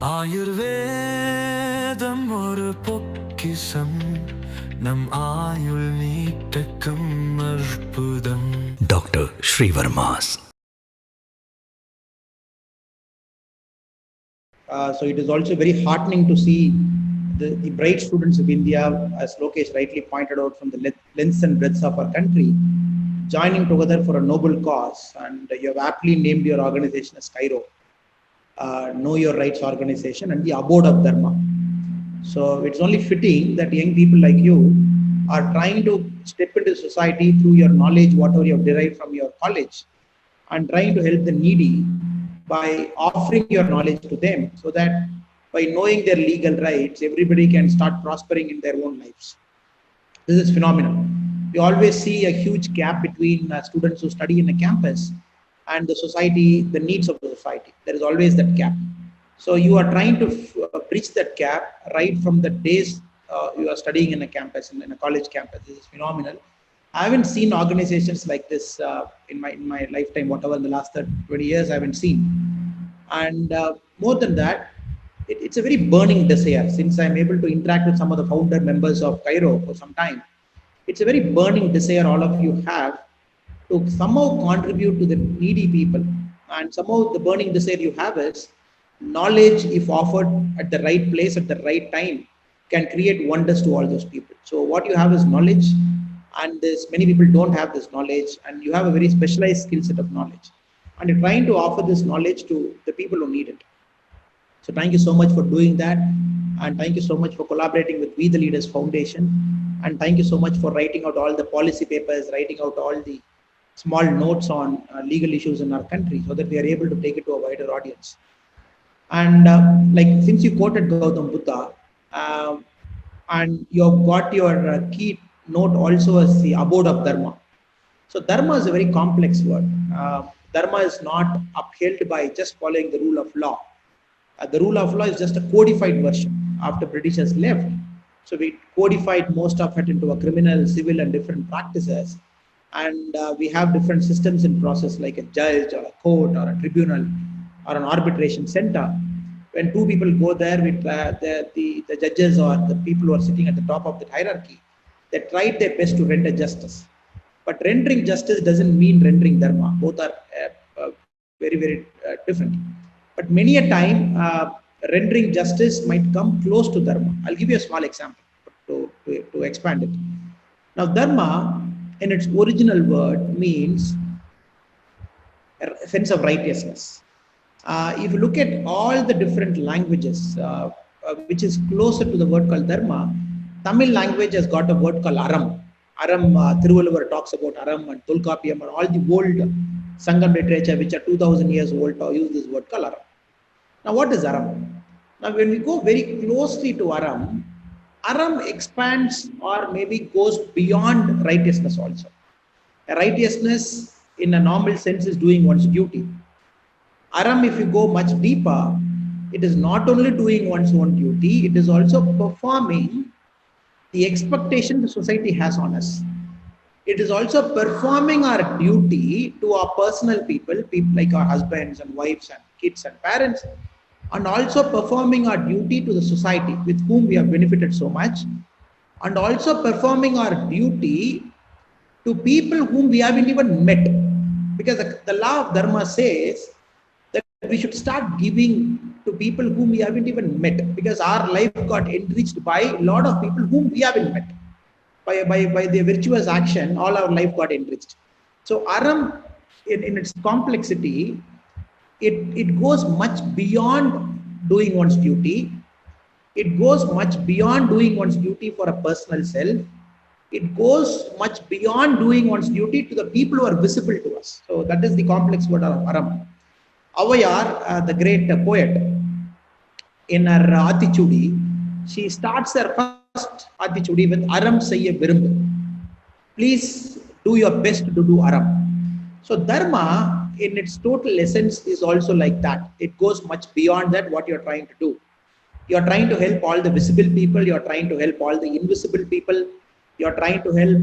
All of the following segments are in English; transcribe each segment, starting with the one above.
ஆயுர்வேதம் ஒரு பொக்கிஷம் நம் ஆயுள் நீட்டக்கும் அற்புதம். Doctor Srivarma's. So it is also very heartening to see the bright students of India, as Lokesh rightly pointed out, from the lengths and breadths of our country, joining together for a noble cause. And you have aptly named your organization as Cairo, Know Your Rights Organization, and the abode of dharma. So it's only fitting that young people like you are trying to step into society through your knowledge, whatever you have derived from your college, and trying to help the needy by offering your knowledge to them, so that by knowing their legal rights, everybody can start prospering in their own lives. This is phenomenal. We always see a huge gap between students who study in a campus and the society, the needs of the society. There is always that gap. So you are trying to bridge that gap right from the days you are studying in a campus, in a college campus. This is phenomenal. I haven't seen organizations like this in my lifetime, whatever in the last 20 years I haven't seen. And more than that, it's a very burning desire. Since I'm able to interact with some of the founder members of Cairo for some time, it's a very burning desire all of you have to somehow contribute to the needy people. And somehow the burning desire you have is knowledge, if offered at the right place at the right time, can create wonders to all those people. So what you have is knowledge, and many people don't have this knowledge, and you have a very specialized skill set of knowledge, and you're trying to offer this knowledge to the people who need it. So thank you so much for doing that, and thank you so much for collaborating with We the Leaders Foundation, and thank you so much for writing out all the policy papers, writing out all the small notes on legal issues in our country, so that we are able to take it to a wider audience. And like, since you quoted Gautam Buddha, and you have got your key note also as the abode of dharma. So dharma is a very complex word. Dharma is not upheld by just following the rule of law. The rule of law is just a codified version after Britishers left. So we codified most of it into a criminal, civil, and different practices. And we have different systems in process, like a judge or a court or a tribunal or an arbitration center. When two people go there, with the judges or the people who are sitting at the top of the hierarchy, they tried their best to render justice. But rendering justice doesn't mean rendering dharma. Both are very, very different. But many a time, rendering justice might come close to dharma. I'll give you a small example to expand it. Now, dharma, in its original word, means a sense of righteousness. If you look at all the different languages, which is closer to the word called dharma, Tamil language has got a word called aram. Aram, Thiruvalluvar talks about aram, and Tulkapiyam, and all the old Sangam literature, which are 2000 years old, use this word called aram. Now, what is aram? Now, when we go very closely to aram, aram expands or maybe goes beyond righteousness also. A righteousness in a normal sense is doing one's duty. Aram, if you go much deeper, it is not only doing one's own duty, it is also performing the expectation the society has on us. It is also performing our duty to our personal people like our husbands and wives and kids and parents, and also performing our duty to the society with whom we have benefited so much, and also performing our duty to people whom we haven't even met. Because the law of dharma says that we should start giving to people whom we haven't even met, because our life got enriched by a lot of people whom we haven't met. By their virtuous action, all our life got enriched. So aram, in its complexity, it goes much beyond doing one's duty. It goes much beyond doing one's duty for a personal self. It goes much beyond doing one's duty to the people who are visible to us. So that is the complex word of aram. Avayar, the great poet, in her Atichudi, she starts her first Atichudi with aram seiya virumbu. Please do your best to do aram. So dharma, in its total essence, is also like that. It goes much beyond that, what you're trying to do. You're trying to help all the visible people. You're trying to help all the invisible people. You're trying to help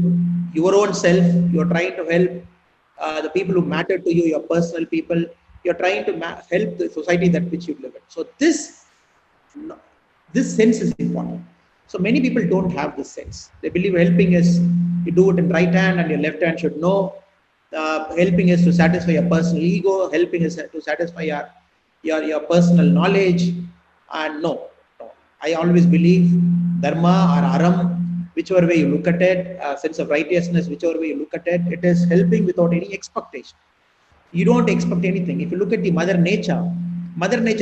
your own self. You're trying to help the people who matter to you, your personal people. You're trying to help the society that which you live in. So this No, this sense is important. So many people don't have this sense. They believe helping is you do it in right hand and your left hand should know. Helping is to satisfy your personal ego. Helping is to satisfy your personal knowledge. And no. I always believe dharma or aram, whichever way you look at it, sense of righteousness, whichever way you look at it, it is helping without any expectation. You don't expect anything. If you look at the Mother Nature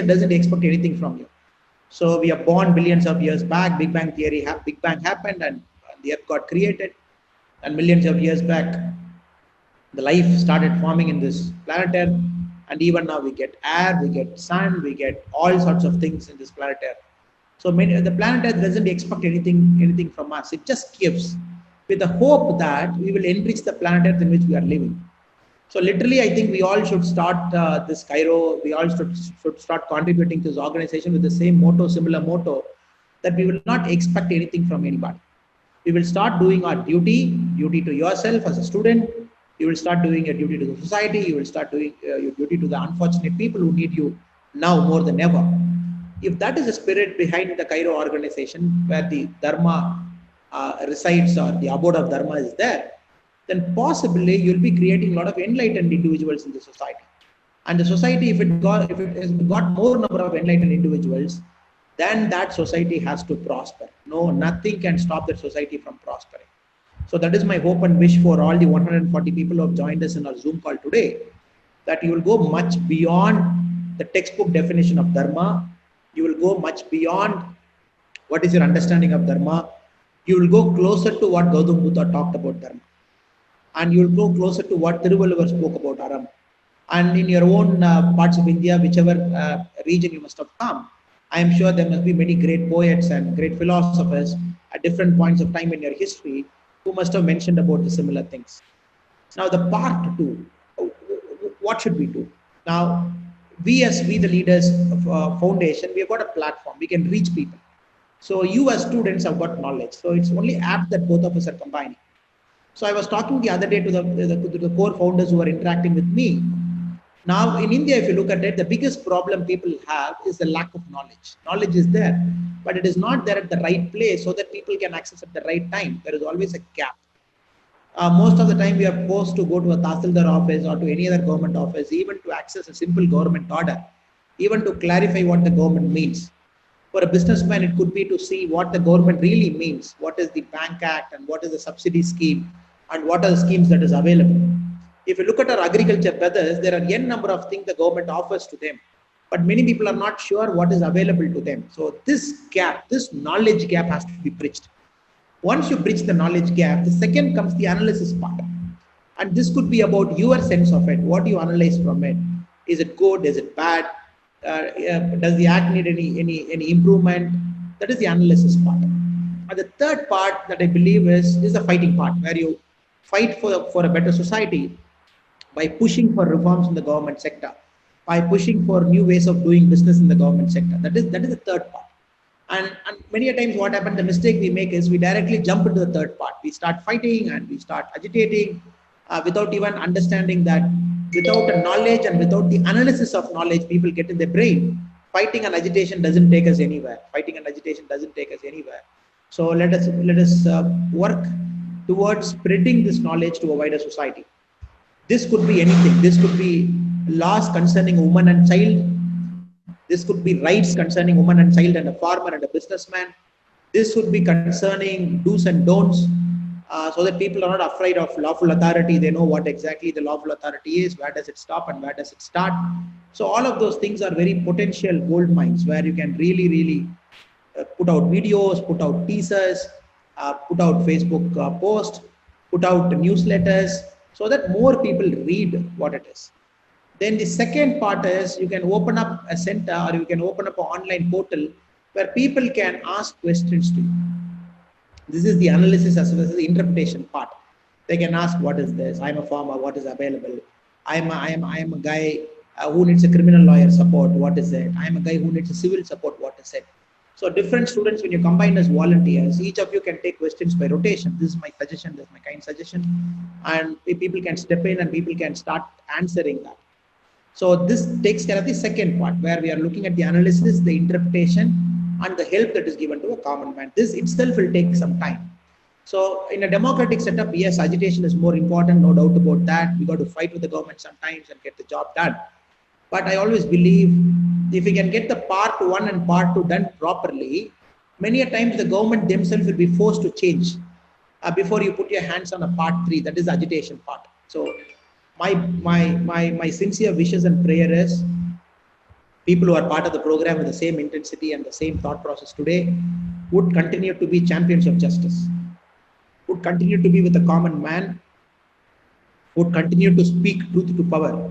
doesn't expect anything from you. So we are born billions of years back. Big Bang happened, and the Earth got created. And millions of years back, the life started forming in this planet Earth. And even now, we get air, we get sun, we get all sorts of things in this planet Earth. So the planet Earth doesn't expect anything from us. It just gives, with the hope that we will enrich the planet Earth in which we are living. So literally, I think we all should start this Cairo. We all should start contributing to this organization with the same motto, similar motto, that we will not expect anything from anybody. We will start doing our duty to yourself as a student. You will start doing your duty to the society. You will start doing your duty to the unfortunate people who need you now more than ever. If that is the spirit behind the Cairo organization, where the Dharma resides, or the abode of Dharma is there, then possibly you'll be creating a lot of enlightened individuals in the society. And the society, if it has got more number of enlightened individuals, then that society has to prosper. No, nothing can stop that society from prospering. So that is my hope and wish for all the 140 people who have joined us in our Zoom call today, that you will go much beyond the textbook definition of Dharma. You will go much beyond what is your understanding of Dharma. You will go closer to what Gautam Buddha talked about Dharma. And you will go closer to what Thiruvalluvar spoke about Aram. And in your own parts of India, whichever region you must have come, I am sure there must be many great poets and great philosophers at different points of time in your history who must have mentioned about the similar things. Now, the part two, what should we do? Now, we the leaders of foundation, we have got a platform. We can reach people. So you as students have got knowledge. So it's only apt that both of us are combining. So I was talking the other day to the core founders who are interacting with me. Now in India, if you look at it, the biggest problem people have is the lack of knowledge. Knowledge is there, but it is not there at the right place so that people can access at the right time. There is always a gap. Most of the time we are forced to go to a Tahsildar office or to any other government office, even to access a simple government order, even to clarify what the government means. For a businessman, it could be to see what the government really means. What is the Bank Act and what is the subsidy scheme and what are the schemes that is available. If you look at our agriculture brothers, there are n number of things the government offers to them, but many people are not sure what is available to them. So this gap, this knowledge gap has to be bridged. Once you bridge the knowledge gap, the second comes the analysis part. And this could be about your sense of it. What do you analyze from it? Is it good? Is it bad? Does the act need any improvement? That is the analysis part. And the third part that I believe is the fighting part, where you fight for a better society by pushing for reforms in the government sector, by pushing for new ways of doing business in the government sector. That is the third part. And many a times what happens, the mistake we make is we directly jump into the third part. We start fighting and we start agitating without even understanding that without the knowledge and without the analysis of knowledge people get in their brain, fighting and agitation doesn't take us anywhere. Fighting and agitation doesn't take us anywhere. So let us work towards spreading this knowledge to a wider society. This could be anything. This could be laws concerning woman and child. This could be rights concerning woman and child and a farmer and a businessman. This would be concerning do's and don'ts, so that people are not afraid of lawful authority. They know what exactly the lawful authority is, where does it stop and where does it start. So all of those things are very potential gold mines where you can really put out videos, put out teasers, put out Facebook posts, put out newsletters, so that more people read what it is. Then the second part is you can open up a center or you can open up an online portal where people can ask questions to you. This is the analysis as well as the interpretation part. They can ask, what is this? I'm a farmer, what is available? I am a guy who needs a criminal lawyer support, what is it? I'm a guy who needs a civil support, what is it? So different students, when you combine as volunteers, each of you can take questions by rotation. This is my suggestion, this is my kind suggestion. And people can step in and people can start answering that. So this takes care of the second part where we are looking at the analysis, the interpretation, and the help that is given to a common man. This itself will take some time. So in a democratic setup, yes, agitation is more important, no doubt about that. We got to fight with the government sometimes and get the job done. But I always believe if we can get the part 1 and part 2 done properly, many a times the government themselves will be forced to change before you put your hands on a part 3, that is the agitation part. So my sincere wishes and prayer is people who are part of the program with the same intensity and the same thought process today would continue to be champions of justice, would continue to be with the common man, would continue to speak truth to power,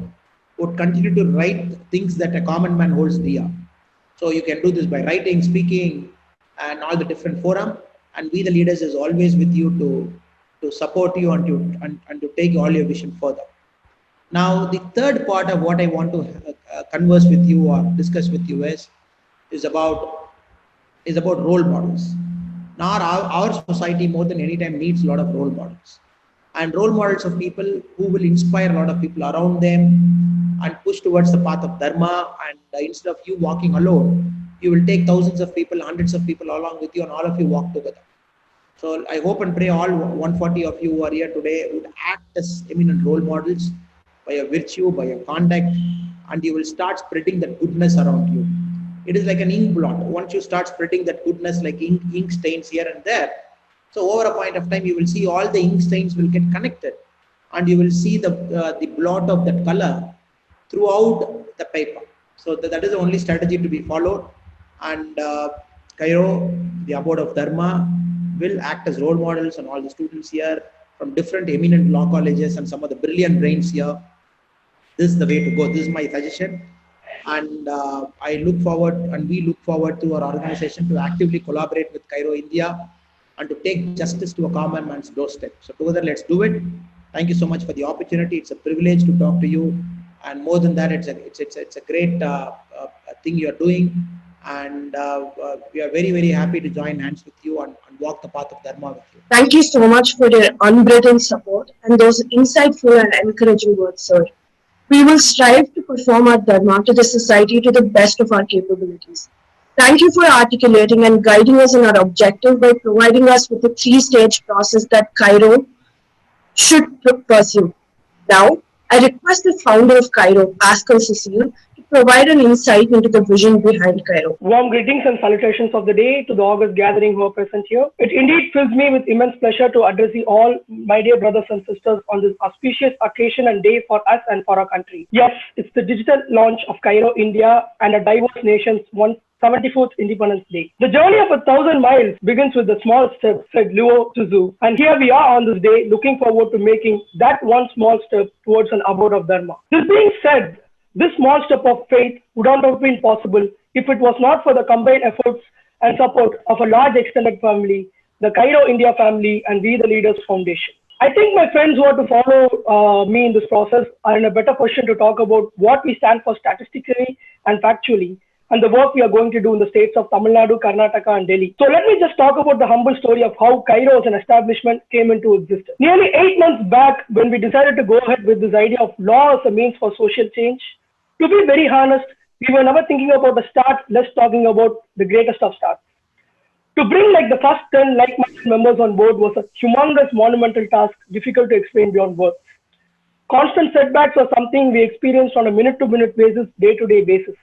would continue to write things that a common man holds dear. So you can do this by writing, speaking, and all the different forum. And we, the leaders, is always with you to support you and to take all your vision further. Now, the third part of what I want to converse with you or discuss with you is about role models. Now, our society more than any time needs a lot of role models, and role models of people who will inspire a lot of people around them and push towards the path of dharma. And instead of you walking alone, you will take thousands of people, hundreds of people along with you, and all of you walk together. So I hope and pray all 140 of you who are here today would act as eminent role models by your virtue, by your conduct, and you will start spreading that goodness around you. It is like an ink blot. Once you start spreading that goodness like ink stains here and there, so over a point of time, you will see all the ink stains will get connected, and you will see the blot of that color throughout the paper. So that is the only strategy to be followed. And Cairo, the abode of dharma, will act as role models, and all the students here from different eminent law colleges and some of the brilliant brains here. This is the way to go. This is my suggestion. And I look forward, and we look forward to our organization to actively collaborate with Cairo, India, and to take justice to a common man's doorstep. So together, let's do it. Thank you so much for the opportunity. It's a privilege to talk to you. And more than that, it's a great thing you're doing. And we are very, very happy to join hands with you and walk the path of dharma with you. Thank you so much for your unbridled support and those insightful and encouraging words, sir. We will strive to perform our dharma to the society to the best of our capabilities. Thank you for articulating and guiding us in our objective by providing us with the 3-stage process that Cairo should pursue. Now, I request the founder of Cairo, Pascal Cecile, to provide an insight into the vision behind Cairo. Warm greetings and salutations of the day to the august gathering who are present here. It indeed fills me with immense pleasure to address you all, my dear brothers and sisters, on this auspicious occasion and day for us and for our country. Yes, it's the digital launch of Cairo, India, and a diverse nation's 174th Independence Day. The journey of 1,000 miles begins with a small step, said Luo Tzu. And here we are on this day, looking forward to making that one small step towards an abode of dharma. This being said, this small step of faith would not have been possible if it was not for the combined efforts and support of a large extended family, the Cairo India family, and We the Leaders Foundation. I think my friends who are to follow me in this process are in a better position to talk about what we stand for statistically and factually, and the work we are going to do in the states of Tamil Nadu, Karnataka, and Delhi. So let me just talk about the humble story of how Cairo as an establishment came into existence. Nearly 8 months back, when we decided to go ahead with this idea of law as a means for social change, to be very honest, we were never thinking about the start, less talking about the greatest of starts. To bring like the first 10 like-minded members on board was a humongous monumental task, difficult to explain beyond words. Constant setbacks were something we experienced on a minute-to-minute basis, day-to-day basis.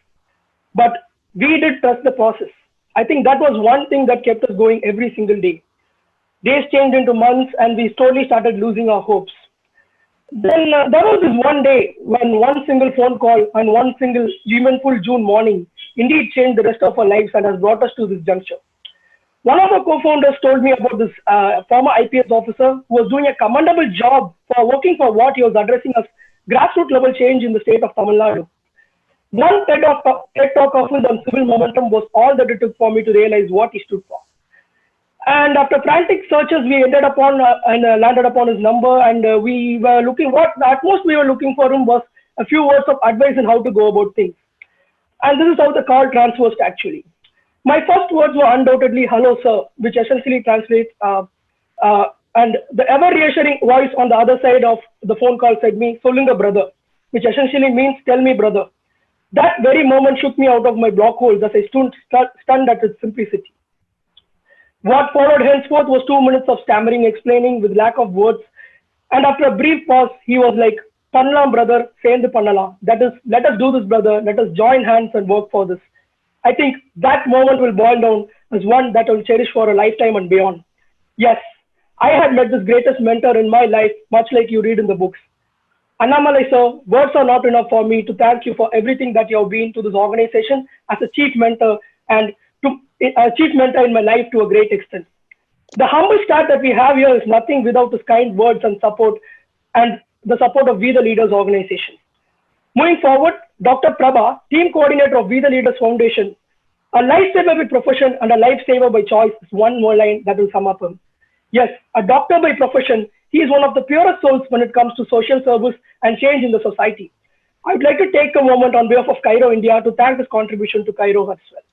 But we did trust the process. I think that was one thing that kept us going every single day. Days changed into months, and we slowly started losing our hopes. Then there was this one day when one single phone call and one single eventful June morning indeed changed the rest of our lives and has brought us to this juncture. One of our co-founders told me about this former IPS officer who was doing a commendable job for working for what he was addressing as grassroots level change in the state of Tamil Nadu. One TED Talk of his on civil momentum was all that it took for me to realize what he stood for. And after frantic searches, we ended upon and landed upon his number, and we were looking, what at most we were looking for him was a few words of advice on how to go about things. And this is how the call transversed actually. My first words were undoubtedly "hello sir," which essentially translates, and the ever reassuring voice on the other side of the phone call said me "solunga brother," which essentially means "tell me brother." That very moment shook me out of my block holes as I stood stunned at its simplicity. What followed henceforth was 2 minutes of stammering, explaining with lack of words, and after a brief pause, he was like, "Pannalam, brother, sendu pannalam." That is, let us do this, brother. Let us join hands and work for this. I think that moment will boil down as one that I will cherish for a lifetime and beyond. Yes, I had met this greatest mentor in my life, much like you read in the books. Annamalai sir, words are not enough for me to thank you for everything that you have been to this organization as a chief mentor and a chief mentor in my life to a great extent. The humble start that we have here is nothing without his kind words and support and the support of We the Leaders organization. Moving forward, Dr. Prabha, team coordinator of We the Leaders Foundation, a lifesaver by profession and a lifesaver by choice is one more line that will sum up him. Yes, a doctor by profession, he is one of the purest souls when it comes to social service and change in the society. I would like to take a moment on behalf of Cairo, India to thank his contribution to Cairo as well.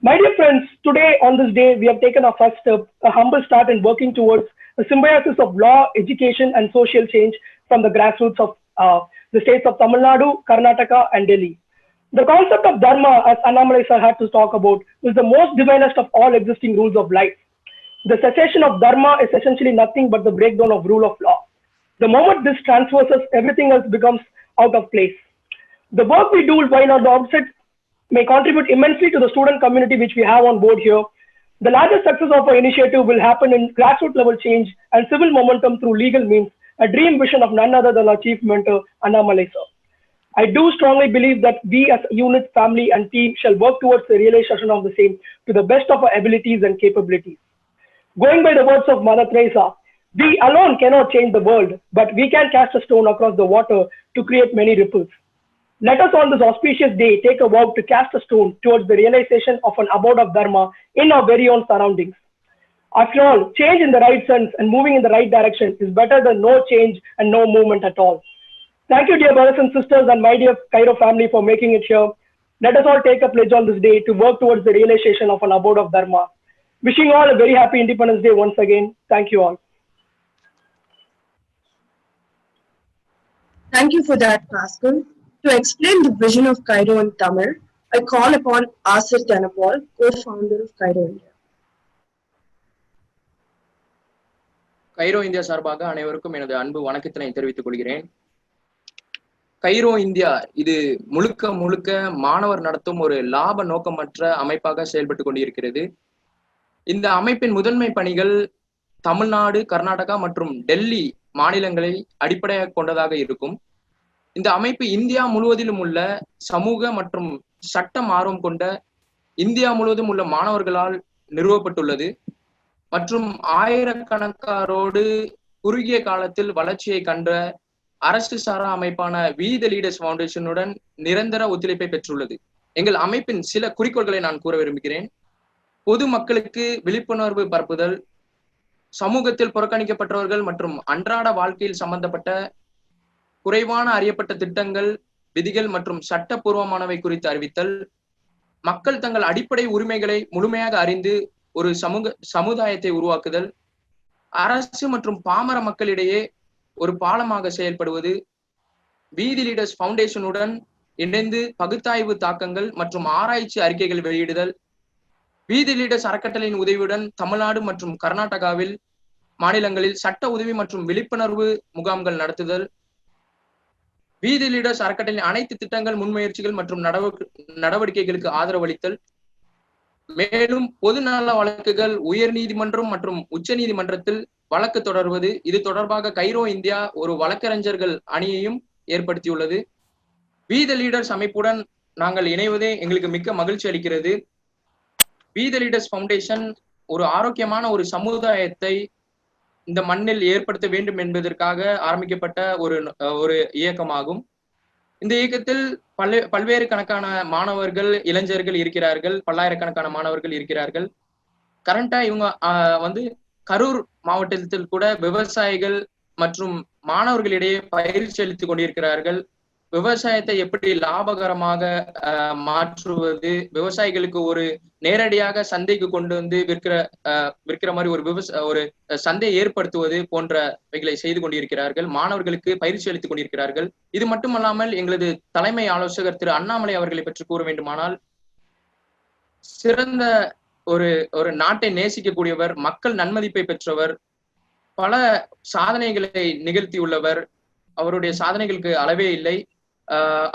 My dear friends, today on this day, we have taken our first step, a humble start in working towards a symbiosis of law, education, and social change from the grassroots of the states of Tamil Nadu, Karnataka, and Delhi. The concept of dharma, as Annamalai sir had to talk about, is the most divinest of all existing rules of life. The cessation of dharma is essentially nothing but the breakdown of rule of law. The moment this transverses, everything else becomes out of place. The work we do while on the outset may contribute immensely to the student community which we have on board here. The largest success of our initiative will happen in grassroots level change and civil momentum through legal means, a dream vision of none other than our chief mentor, Annamalai sir. I do strongly believe that we as a unit, family, and team shall work towards the realization of the same to the best of our abilities and capabilities. Going by the words of Mother Teresa, we alone cannot change the world, but we can cast a stone across the water to create many ripples. Let us on this auspicious day take a vow to cast a stone towards the realization of an abode of dharma in our very own surroundings. After all, change in the right sense and moving in the right direction is better than no change and no movement at all. Thank you, dear brothers and sisters, and my dear Cairo family for making it here. Let us all take a pledge on this day to work towards the realization of an abode of dharma. Wishing you all a very happy Independence Day once again. Thank you all. Thank you for that, Pascal. To explain the vision of Cairo in Tamil, I call upon Asir Tanapal, co-founder of Cairo India. Cairo India சார்பாக அனைவருக்கும் எனது அன்பு வணக்கத்தினை தெரிவித்துக் கொள்கிறேன். Cairo India இது முழுக்க முழுக்க மாணவர் நடத்தும் ஒரு லாப நோக்கமற்ற அமைப்பாக செயல்பட்டு கொண்டிருக்கிறது. இந்த அமைப்பின் முதன்மை பணிகள் தமிழ்நாடு, கர்நாடகா மற்றும் டெல்லி மாநிலங்களை அடிப்படையாக கொண்டதாக இருக்கும். இந்த அமைப்பு இந்தியா முழுவதிலும் உள்ள சமூக மற்றும் சட்டம் ஆர்வம் கொண்ட இந்தியா முழுவதும் உள்ள மாணவர்களால் நிறுவப்பட்டுள்ளது மற்றும் ஆயிரக்கணக்காரோடு குறுகிய காலத்தில் வளர்ச்சியை கண்ட அரசு சாரா அமைப்பான வி த லீடர்ஸ் ஃபவுண்டேஷனுடன் நிரந்தர ஒத்துழைப்பை பெற்றுள்ளது. எங்கள் அமைப்பின் சில குறிக்கோள்களை நான் கூற விரும்புகிறேன். பொது மக்களுக்கு விழிப்புணர்வு பரப்புதல், சமூகத்தில் புறக்கணிக்கப்பட்டவர்கள் மற்றும் அன்றாட வாழ்க்கையில் சம்பந்தப்பட்ட குறைவான அறியப்பட்ட திட்டங்கள், விதிகள் மற்றும் சட்டப்பூர்வமானவை குறித்து அறிவித்தல், மக்கள் தங்கள் அடிப்படை உரிமைகளை முழுமையாக அறிந்து ஒரு சமுதாயத்தை உருவாக்குதல், அரசு மற்றும் பாமர மக்களிடையே ஒரு பாலமாக செயல்படுவது, வி தி லீடர்ஸ் ஃபவுண்டேஷனுடன் இணைந்து பகுத்தாய்வு தாக்கங்கள் மற்றும் ஆராய்ச்சி அறிக்கைகள் வெளியிடுதல், வி தி லீடர்ஸ் அறக்கட்டளையின் உதவியுடன் தமிழ்நாடு மற்றும் கர்நாடகாவில் மாநிலங்களில் சட்ட உதவி மற்றும் விழிப்புணர்வு முகாம்கள் நடத்துதல், வி தி லீடர்ஸ் அறக்கட்டளையின் அனைத்து திட்டங்கள், முன்முயற்சிகள் மற்றும் நடவடிக்கைகளுக்கு ஆதரவளித்தல், மேலும் பொதுநல வழக்குகள் உயர் நீதிமன்றம் மற்றும் உச்ச நீதிமன்றத்தில் வழக்கு தொடர்வது. இது தொடர்பாக கைரோ இந்தியா ஒரு வழக்கறிஞர்கள் அணியையும் ஏற்படுத்தியுள்ளது. வி த லீடர்ஸ் அமைப்புடன் நாங்கள் இணைவதே எங்களுக்கு மிக்க மகிழ்ச்சி அளிக்கிறது. வி த லீடர்ஸ் ஃபவுண்டேஷன் ஒரு ஆரோக்கியமான ஒரு சமுதாயத்தை இந்த மண்ணில் ஏற்படுத்த வேண்டும் என்பதற்காக ஆரம்பிக்கப்பட்ட ஒரு இயக்கமாகும். இந்த இயக்கத்தில் பல்வேறு கணக்கான மாணவர்கள், இளைஞர்கள் இருக்கிறார்கள், பல்லாயிரக்கணக்கான மாணவர்கள் இருக்கிறார்கள். கரண்டா இவங்க கரூர் மாவட்டத்தில் கூட விவசாயிகள் மற்றும் மாணவர்களிடையே பயிற்சி அளித்துக் கொண்டிருக்கிறார்கள். விவசாயத்தை எப்படி லாபகரமாக மாற்றுவது, விவசாயிகளுக்கு ஒரு நேரடியாக சந்தைக்கு கொண்டு வந்து விற்கிற மாதிரி ஒரு சந்தையை ஏற்படுத்துவது போன்றவைகளை செய்து கொண்டிருக்கிறார்கள். மாணவர்களுக்கு பயிற்சி அளித்துக் கொண்டிருக்கிறார்கள். இது மட்டுமல்லாமல் எங்களது தலைமை ஆலோசகர் திரு அண்ணாமலை அவர்களை பற்றி கூற வேண்டுமானால், சிறந்த ஒரு நாட்டை நேசிக்கக்கூடியவர், மக்கள் நன்மதிப்பை பெற்றவர், பல சாதனைகளை நிகழ்த்தியுள்ளவர். அவருடைய சாதனைகளுக்கு அளவே இல்லை.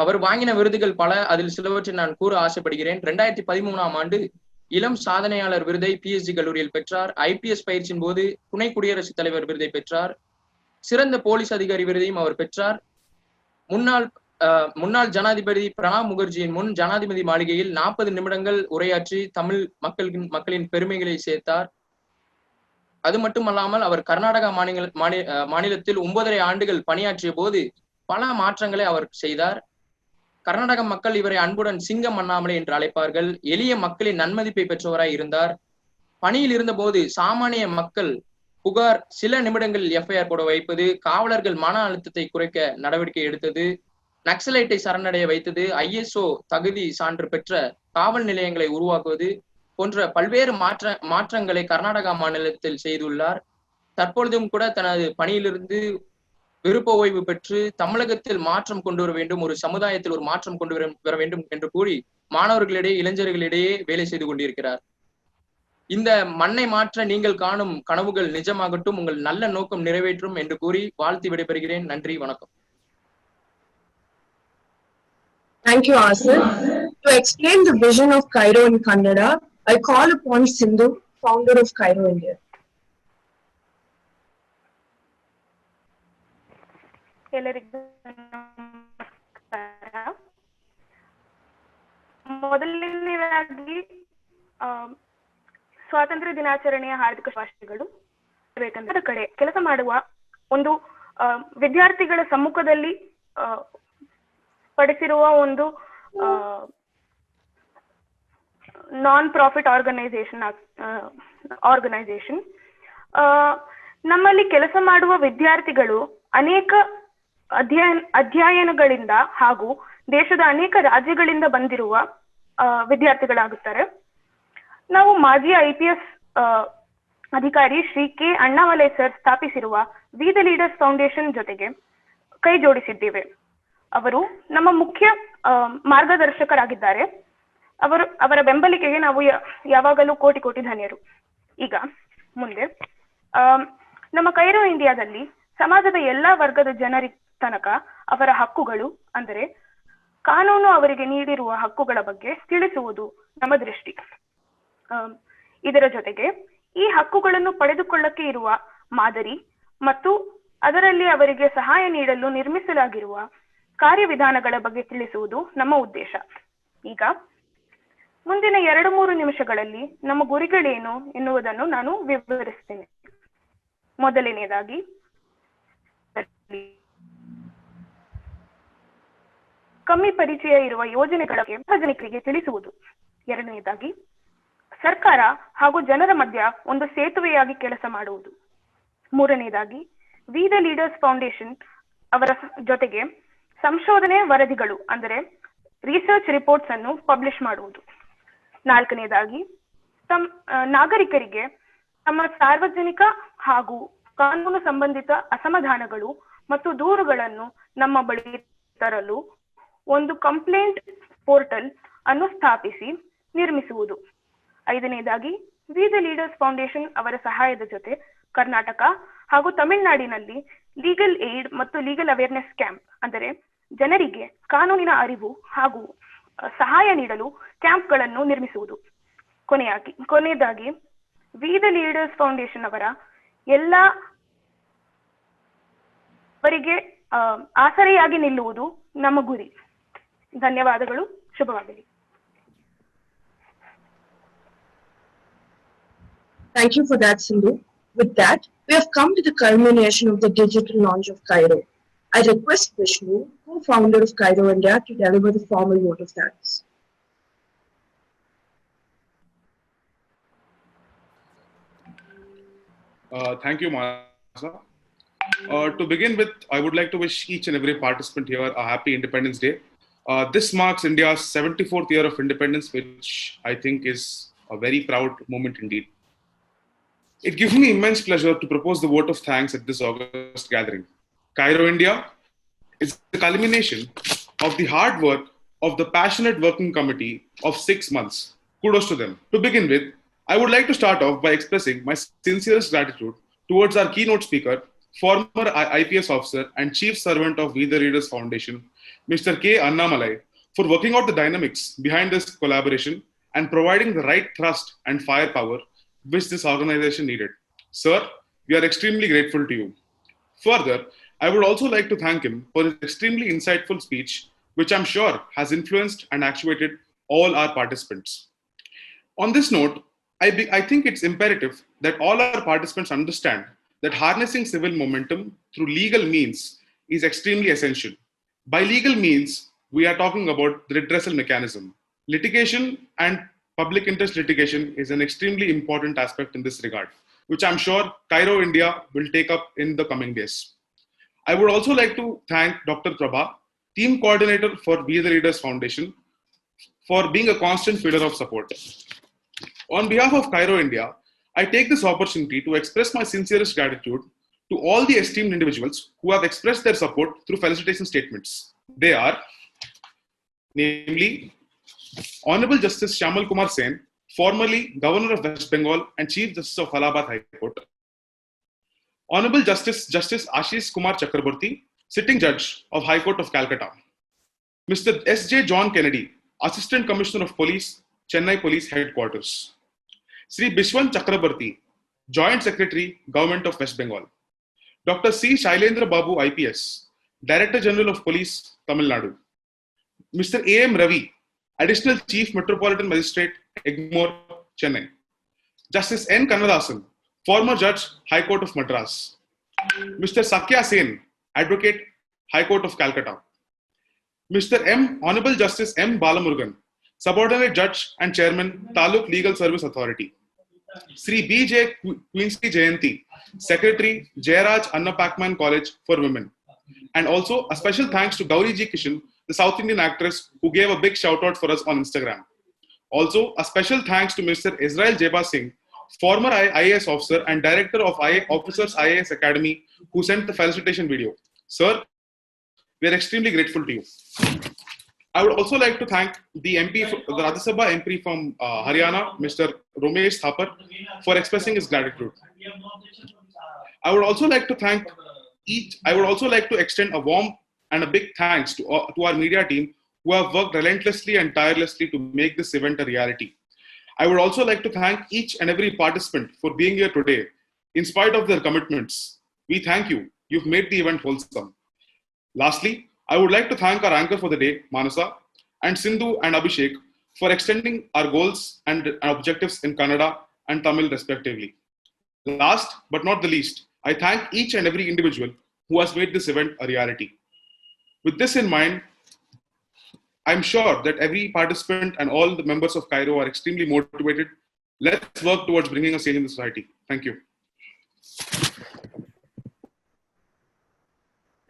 அவர் வாங்கின விருதுகள் பல, அதில் சிலவற்றை நான் கூற ஆசைப்படுகிறேன். 2013ஆம் ஆண்டு இளம் சாதனையாளர் விருதை பிஎஸ்ஜி கல்லூரியில் பெற்றார். IPS பயிற்சியின் போது துணை குடியரசுத் தலைவர் விருதை பெற்றார். சிறந்த போலீஸ் அதிகாரி விருதையும் அவர் பெற்றார். முன்னாள் ஜனாதிபதி பிரணாப் முகர்ஜியின் முன் ஜனாதிபதி மாளிகையில் 40 நிமிடங்கள் உரையாற்றி தமிழ் மக்களின் பெருமைகளை சேர்த்தார். அது மட்டுமல்லாமல் அவர் கர்நாடகா மாநிலத்தில் 9.5 ஆண்டுகள் பணியாற்றிய போது பல மாற்றங்களை அவர் செய்தார். கர்நாடக மக்கள் இவரை அன்புடன் சிங்கம் அண்ணாமலை என்று அழைப்பார்கள். எளிய மக்களின் நன்மதிப்பை பெற்றவராய் இருந்தார். பணியில் இருந்த போது சாமானிய மக்கள் புகார் சில நிமிடங்களில் FIR போட வைப்பது, காவலர்கள் மன அழுத்தத்தை குறைக்க நடவடிக்கை எடுத்தது, நக்சலைட்டை சரணடைய வைத்தது, ISO தகுதி சான்று பெற்ற காவல் நிலையங்களை உருவாக்குவது போன்ற பல்வேறு மாற்றங்களை கர்நாடகா மாநிலத்தில் செய்துள்ளார். தற்பொழுதும் கூட தனது பணியிலிருந்து விருப்ப ஓய்வு பெற்று தமிழகத்தில் மாற்றம் கொண்டு வர வேண்டும், ஒரு சமுதாயத்தில் ஒரு மாற்றம் கொண்டு வர வேண்டும் என்று கூறி மாணவர்களிடையே, இளைஞர்களிடையே வேலை செய்து கொண்டிருக்கிறார். இந்த மண்ணை மாற்ற நீங்கள் காணும் கனவுகள் நிஜமாகட்டும், உங்கள் நல்ல நோக்கம் நிறைவேற்றும் என்று கூறி வாழ்த்தி விடைபெறுகிறேன். நன்றி, வணக்கம். Thank you, Asif. To explain the vision of Cairo in Kannada, I call upon Sindhu, founder of Cairo, India. ಎಲ್ಲರಿಗೂ ನಮಸ್ಕಾರ. ಮೊದಲನೇದಾಗಿ ಸ್ವಾತಂತ್ರ್ಯ ದಿನಾಚರಣೆಯ ಹಾರ್ದಿಕ ಶುಭಾಶಯಗಳು. ಬೇಕಂದ್ರೆ ಕಡೆ ಕೆಲಸ ಮಾಡುವ ಒಂದು ವಿದ್ಯಾರ್ಥಿಗಳ ಸಮ್ಮುಖದಲ್ಲಿ ಪಡಿಸಿರುವ ಒಂದು ನಾನ್ ಪ್ರಾಫಿಟ್ ಆರ್ಗನೈಸೇಷನ್ ನಮ್ಮಲ್ಲಿ ಕೆಲಸ ಮಾಡುವ ವಿದ್ಯಾರ್ಥಿಗಳು ಅನೇಕ ಅಧ್ಯಯನಗಳಿಂದ ಹಾಗೂ ದೇಶದ ಅನೇಕ ರಾಜ್ಯಗಳಿಂದ ಬಂದಿರುವ ವಿದ್ಯಾರ್ಥಿಗಳಾಗುತ್ತಾರೆ. ನಾವು ಮಾಜಿ IPS ಅಧಿಕಾರಿ ಶ್ರೀ ಕೆ ಅಣ್ಣಾಮಲೈ ಸರ್ ಸ್ಥಾಪಿಸಿರುವ ವಿ ದ ಲೀಡರ್ಸ್ ಫೌಂಡೇಶನ್ ಜೊತೆಗೆ ಕೈ ಜೋಡಿಸಿದ್ದೇವೆ. ಅವರು ನಮ್ಮ ಮುಖ್ಯ ಮಾರ್ಗದರ್ಶಕರಾಗಿದ್ದಾರೆ. ಅವರ ಬೆಂಬಲಿಕೆಗೆ ನಾವು ಯಾವಾಗಲೂ ಕೋಟಿ ಕೋಟಿ ಧನ್ಯರು. ಈಗ ಮುಂದೆ ನಮ್ಮ ಕೈರೋ ಇಂಡಿಯಾದಲ್ಲಿ ಸಮಾಜದ ಎಲ್ಲಾ ವರ್ಗದ ಜನರ ತನಕ ಅವರ ಹಕ್ಕುಗಳು, ಅಂದರೆ ಕಾನೂನು ಅವರಿಗೆ ನೀಡಿರುವ ಹಕ್ಕುಗಳ ಬಗ್ಗೆ ತಿಳಿಸುವುದು ನಮ್ಮ ದೃಷ್ಟಿ. ಇದರ ಜೊತೆಗೆ ಈ ಹಕ್ಕುಗಳನ್ನು ಪಡೆದುಕೊಳ್ಳಕ್ಕೆ ಇರುವ ಮಾದರಿ ಮತ್ತು ಅದರಲ್ಲಿ ಅವರಿಗೆ ಸಹಾಯ ನೀಡಲು ನಿರ್ಮಿಸಲಾಗಿರುವ ಕಾರ್ಯವಿಧಾನಗಳ ಬಗ್ಗೆ ತಿಳಿಸುವುದು ನಮ್ಮ ಉದ್ದೇಶ. ಈಗ ಮುಂದಿನ 2-3 ನಿಮಿಷಗಳಲ್ಲಿ ನಮ್ಮ ಗುರಿಗಳೇನು ಎನ್ನುವುದನ್ನು ನಾನು ವಿವರಿಸ್ತೇನೆ. ಮೊದಲನೆಯದಾಗಿ ಕಮ್ಮಿ ಪರಿಚಯ ಇರುವ ಯೋಜನೆಗಳ ಬಗ್ಗೆ ಸಾರ್ವಜನಿಕರಿಗೆ ತಿಳಿಸುವುದು. ಎರಡನೆಯದಾಗಿ ಸರ್ಕಾರ ಹಾಗೂ ಜನರ ಮಧ್ಯ ಒಂದು ಸೇತುವೆಯಾಗಿ ಕೆಲಸ ಮಾಡುವುದು. ಮೂರನೆಯದಾಗಿ ವಿ ದ ಲೀಡರ್ಸ್ ಫೌಂಡೇಶನ್ ಅವರ ಜೊತೆಗೆ ಸಂಶೋಧನೆ ವರದಿಗಳು, ಅಂದರೆ ರಿಸರ್ಚ್ ರಿಪೋರ್ಟ್ಸ್ ಅನ್ನು ಪಬ್ಲಿಷ್ ಮಾಡುವುದು. ನಾಲ್ಕನೆಯದಾಗಿ ನಾಗರಿಕರಿಗೆ ತಮ್ಮ ಸಾರ್ವಜನಿಕ ಹಾಗೂ ಕಾನೂನು ಸಂಬಂಧಿತ ಅಸಮಾಧಾನಗಳು ಮತ್ತು ದೂರುಗಳನ್ನು ನಮ್ಮ ಬಳಿ ತರಲು ಒಂದು ಕಂಪ್ಲೇಂಟ್ ಪೋರ್ಟಲ್ ಅನ್ನು ಸ್ಥಾಪಿಸಿ ನಿರ್ಮಿಸುವುದು. ಐದನೇದಾಗಿ ವಿ ದ ಲೀಡರ್ಸ್ ಫೌಂಡೇಶನ್ ಅವರ ಸಹಾಯದ ಜೊತೆ ಕರ್ನಾಟಕ ಹಾಗೂ ತಮಿಳುನಾಡಿನಲ್ಲಿ ಲೀಗಲ್ ಏಡ್ ಮತ್ತು ಲೀಗಲ್ ಅವೇರ್ನೆಸ್ ಕ್ಯಾಂಪ್, ಅಂದರೆ ಜನರಿಗೆ ಕಾನೂನಿನ ಅರಿವು ಹಾಗೂ ಸಹಾಯ ನೀಡಲು ಕ್ಯಾಂಪ್ಗಳನ್ನು ನಿರ್ಮಿಸುವುದು. ಕೊನೆಯದಾಗಿ ವಿ ದ ಲೀಡರ್ಸ್ ಫೌಂಡೇಶನ್ ಅವರಿಗೆ ಆಸರೆಯಾಗಿ ನಿಲ್ಲುವುದು ನಮ್ಮ ಗುರಿ. ಧನ್ಯವಾದಗಳು. ಶುಭವಾಗಲಿ. Thank you for that, Sindhu. With that, we have come to the culmination of the digital launch of Cairo. I request Vishnu, co-founder of Cairo India, to deliver the formal vote of thanks. Thank you, Martha. To begin with, I would like to wish each and every participant here a happy Independence Day. This marks India's 74th year of independence, which I think is a very proud moment indeed. It gives me immense pleasure to propose the vote of thanks at this August gathering. Cairo, India is the culmination of the hard work of the passionate working committee of 6 months. Kudos to them. To begin with, I would like to start off by expressing my sincerest gratitude towards our keynote speaker, former IPS officer and chief servant of We the Readers Foundation, Mr. K. Annamalai, for working out the dynamics behind this collaboration and providing the right thrust and firepower which this organization needed. Sir, we are extremely grateful to you. Further, I would also like to thank him for his extremely insightful speech, which I'm sure has influenced and actuated all our participants. On this note, I think it's imperative that all our participants understand that harnessing civil momentum through legal means is extremely essential. By legal means, we are talking about the redressal mechanism. Litigation and public interest litigation is an extremely important aspect in this regard, which I'm sure Cairo, India will take up in the coming days. I would also like to thank Dr. Prabha, team coordinator for We the Readers Foundation, for being a constant pillar of support. On behalf of Cairo, India, I take this opportunity to express my sincerest gratitude to all the esteemed individuals who have expressed their support through felicitation statements. They are, namely, Honorable Justice Shyamal Kumar Sen, formerly Governor of West Bengal and Chief Justice of Allahabad High Court. Honorable Justice Ashish Kumar Chakraborty, Sitting Judge of High Court of Calcutta. Mr. S.J. John Kennedy, Assistant Commissioner of Police, Chennai Police Headquarters. Sri Bishwan Chakraborty, Joint Secretary, Government of West Bengal. Dr. C. Shailendra Babu, IPS, Director General of Police, Tamil Nadu. Mr. A.M. Ravi, Additional Chief Metropolitan Magistrate, Egmore, Chennai. Justice N. Kannadasan, former Judge, High Court of Madras. Mr. Sakya Sen, Advocate, High Court of Calcutta. Mr. M. Honorable Justice M. Balamurugan, Subordinate Judge and Chairman, Taluk Legal Service Authority. Sri B.J. Queensley Jayanti, Secretary, Jayaraj Anna Pakman College for Women. And also a special thanks to Gauri Ji Kishan, the South Indian actress who gave a big shout out for us on Instagram. Also a special thanks to Mr. Israel Jeba Singh, former IAS officer and director of Officers IAS Academy, who sent the felicitation video. Sir, we are extremely grateful to you. I would also like to thank the MP, the Rajya Sabha MP from Haryana, Mr. Romesh Thapar, for expressing his gratitude. I would also like to extend a warm and a big thanks to our media team who have worked relentlessly and tirelessly to make this event a reality. I would also like to thank each and every participant for being here today. In spite of their commitments, we thank you. You've made the event wholesome. Lastly, I would like to thank our anchor for the day, Manasa, and Sindhu and Abhishek for extending our goals and objectives in Kannada and Tamil respectively. Last but not the least, I thank each and every individual who has made this event a reality. With this in mind, I'm sure that every participant and all the members of Cairo are extremely motivated. Let's work towards bringing a change in the society. Thank you.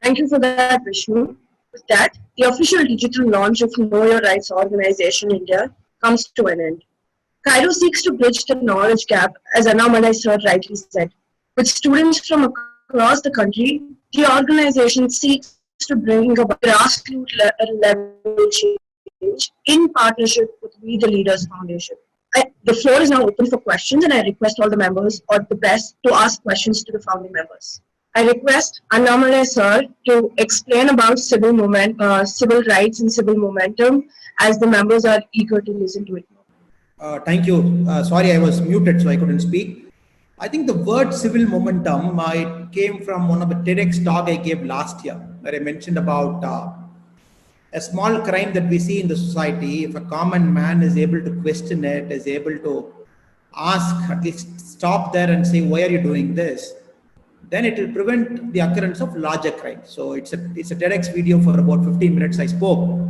Thank you for that, Vishnu. With that, the official digital launch of Know Your Rights Organization India comes to an end. Cairo seeks to bridge the knowledge gap, as Annamalai sir rightly said. With students from across the country, the organization seeks to bring about grassroots level change in partnership with We the Leaders Foundation. The floor is now open for questions, and I request all the members or the best to ask questions to the founding members. I request Annamalai sir to explain about civil rights and civil momentum, as the members are eager to listen to it. Thank you. Sorry, I was muted, so I couldn't speak. I think the word civil momentum, it came from one of the TEDx talk I gave last year, where I mentioned about a small crime that we see in the society. If a common man is able to question it, is able to ask, at least stop there and say, why are you doing this? Then it will prevent the occurrence of larger crimes. So it's a TEDx video for about 15 minutes I spoke.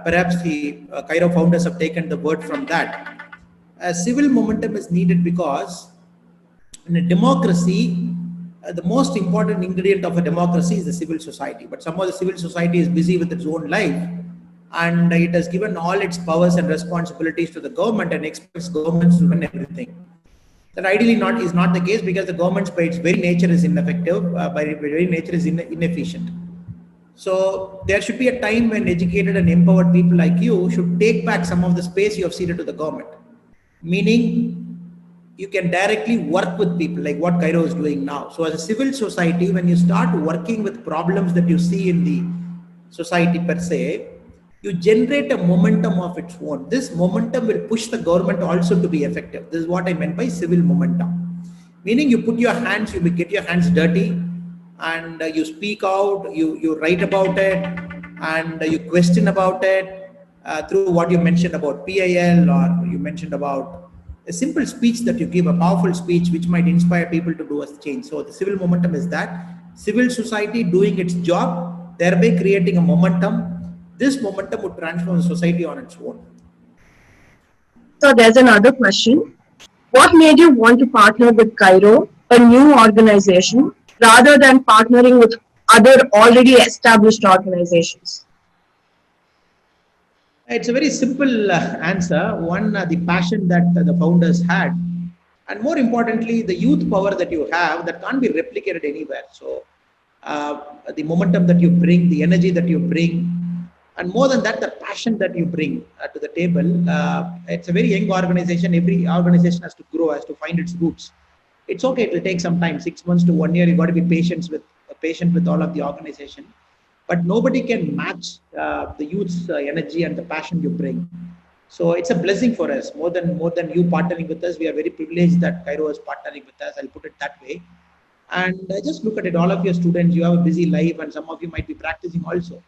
Perhaps the Cairo founders have taken the word from that. Civil momentum is needed because in a democracy, the most important ingredient of a democracy is the civil society. But somehow the civil society is busy with its own life, and it has given all its powers and responsibilities to the government and expects governments to run everything. That ideally is not the case, because the government by its very nature is ineffective, by its very nature is inefficient. So there should be a time when educated and empowered people like you should take back some of the space you have ceded to the government. Meaning, you can directly work with people like what Cairo is doing now. So as a civil society, when you start working with problems that you see in the society per se, you generate a momentum of its own. This momentum will push the government also to be effective. This is what I meant by civil momentum. Meaning you put your hands, you get your hands dirty, and you speak out, you write about it, and you question about it through what you mentioned about PIL, or you mentioned about a simple speech that you give, a powerful speech which might inspire people to do a change. So the civil momentum is that civil society doing its job, thereby creating a momentum. This momentum would transform society on its own. So there's another question. What made you want to partner with Cairo, a new organization, rather than partnering with other already established organizations? It's a very simple answer. One, the passion that the founders had, and more importantly, the youth power that you have that can't be replicated anywhere. So the momentum that you bring, the energy that you bring, and more than that, the passion that you bring to the table. It's a very young organization. Every organization has to grow, has to find its roots. It's okay, it will take some time, 6 months to 1 year. You got to be patient with all of the organization. But nobody can match the youth's energy and the passion you bring. So it's a blessing for us. More than you partnering with us, we are very privileged that Cairo is partnering with us. I'll put it that way. And just look at it. All of your students, you have a busy life, and some of you might be practicing also.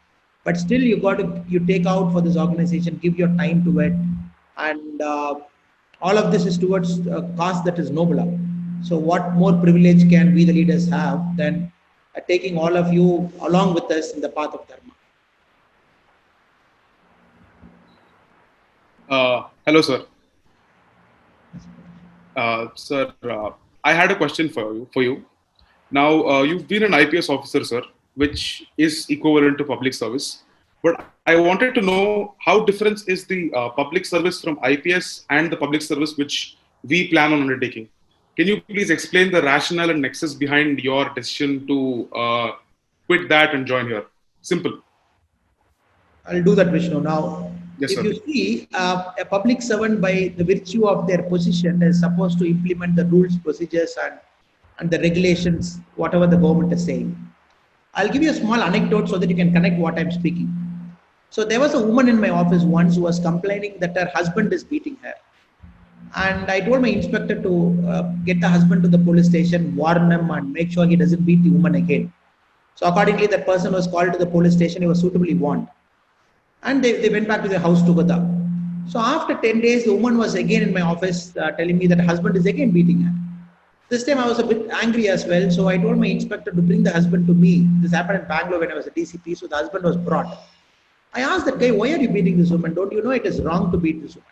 But still, you take out for this organization, give your time to it, and all of this is towards a cause that is nobler. So what more privilege can we, the leaders, have than taking all of you along with us in the path of dharma? Hello, sir. Sir, I had a question for you. Now, you've been an IPS officer, sir, which is equivalent to public service. But I wanted to know how different is the public service from IPS and the public service which we plan on undertaking. Can you please explain the rationale and nexus behind your decision to quit that and join here? Simple. I'll do that, Vishnu. Now, yes, if sir. You see, a public servant, by the virtue of their position, is supposed to implement the rules, procedures, and the regulations, whatever the government is saying. I'll give you a small anecdote so that you can connect what I'm speaking. So there was a woman in my office once who was complaining that her husband is beating her. And I told my inspector to get the husband to the police station, warn him, and make sure he doesn't beat the woman again. So accordingly, that person was called to the police station. He was suitably warned. And they went back to their house together. So after 10 days, the woman was again in my office telling me that her husband is again beating her. This time I was a bit angry as well. So I told my inspector to bring the husband to me. This happened in Bangalore when I was a DCP. So the husband was brought. I asked that guy, why are you beating this woman? Don't you know it is wrong to beat this woman?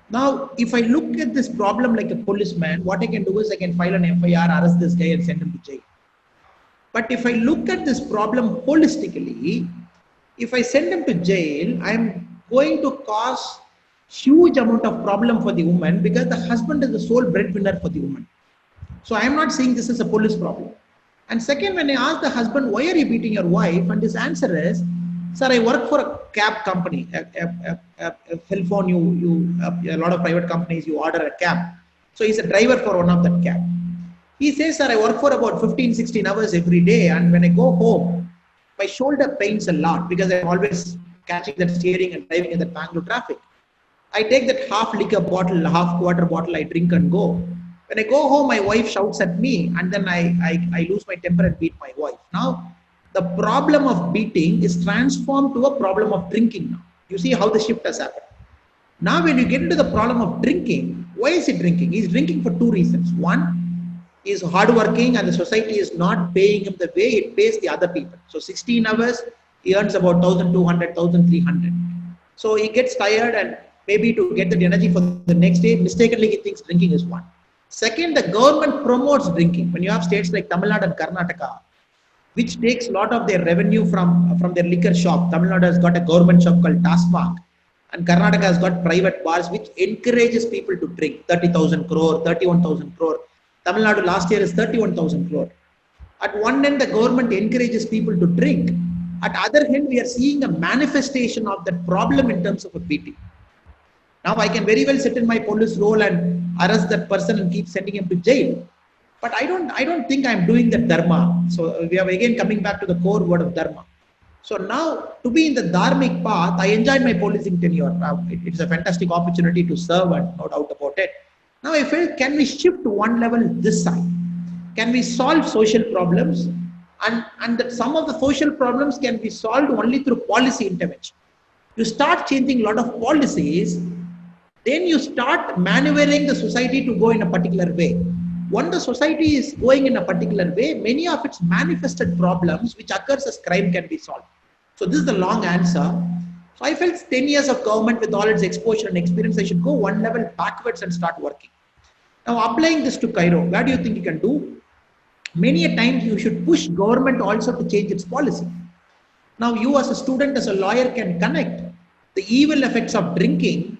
Now, if I look at this problem like a policeman, what I can do is I can file an FIR, arrest this guy and send him to jail. But if I look at this problem holistically, if I send him to jail, I'm going to cause huge amount of problem for the woman because the husband is the sole breadwinner for the woman. So I am not saying this is a police problem. And second, when I ask the husband, why are you beating your wife? And his answer is, sir, I work for a cab company, a cell phone, a lot of private companies, you order a cab. So he's a driver for one of that cab. He says, sir, I work for about 15, 16 hours every day. And when I go home, my shoulder pains a lot because I'm always catching that steering and driving in the Bangalore traffic. I take that half liquor bottle, half quarter bottle, I drink and go. When I go home, my wife shouts at me and then I lose my temper and beat my wife. Now, the problem of beating is transformed to a problem of drinking now. You see how the shift has happened. Now, when you get into the problem of drinking, why is he drinking? He's drinking for two reasons. One, he is hardworking and the society is not paying him the way it pays the other people. So 16 hours, he earns about 1,200, 1,300. So he gets tired and maybe to get that energy for the next day, mistakenly he thinks drinking is one. Second, the government promotes drinking. When you have states like Tamil Nadu and Karnataka, which takes a lot of their revenue from their liquor shop. Tamil Nadu has got a government shop called Tasmak, and Karnataka has got private bars which encourages people to drink. 30,000 crore, 31,000 crore. Tamil Nadu last year is 31,000 crore. At one end, the government encourages people to drink. At other hand, we are seeing a manifestation of that problem in terms of a beating. Now, I can very well sit in my police role and arrest that person and keep sending him to jail. But I don't think I'm doing the dharma. So we are again coming back to the core word of dharma. So now, to be in the dharmic path, I enjoyed my policing tenure. It's a fantastic opportunity to serve, and no doubt about it. Now I felt, can we shift one level this side? Can we solve social problems? And that some of the social problems can be solved only through policy intervention. You start changing a lot of policies, then you start maneuvering the society to go in a particular way. When the society is going in a particular way, many of its manifested problems which occurs as crime can be solved. So this is the long answer. So I felt 10 years of government with all its exposure and experience, I should go one level backwards and start working. Now applying this to Cairo, what do you think you can do? Many a times you should push government also to change its policy. Now you as a student, as a lawyer, can connect the evil effects of drinking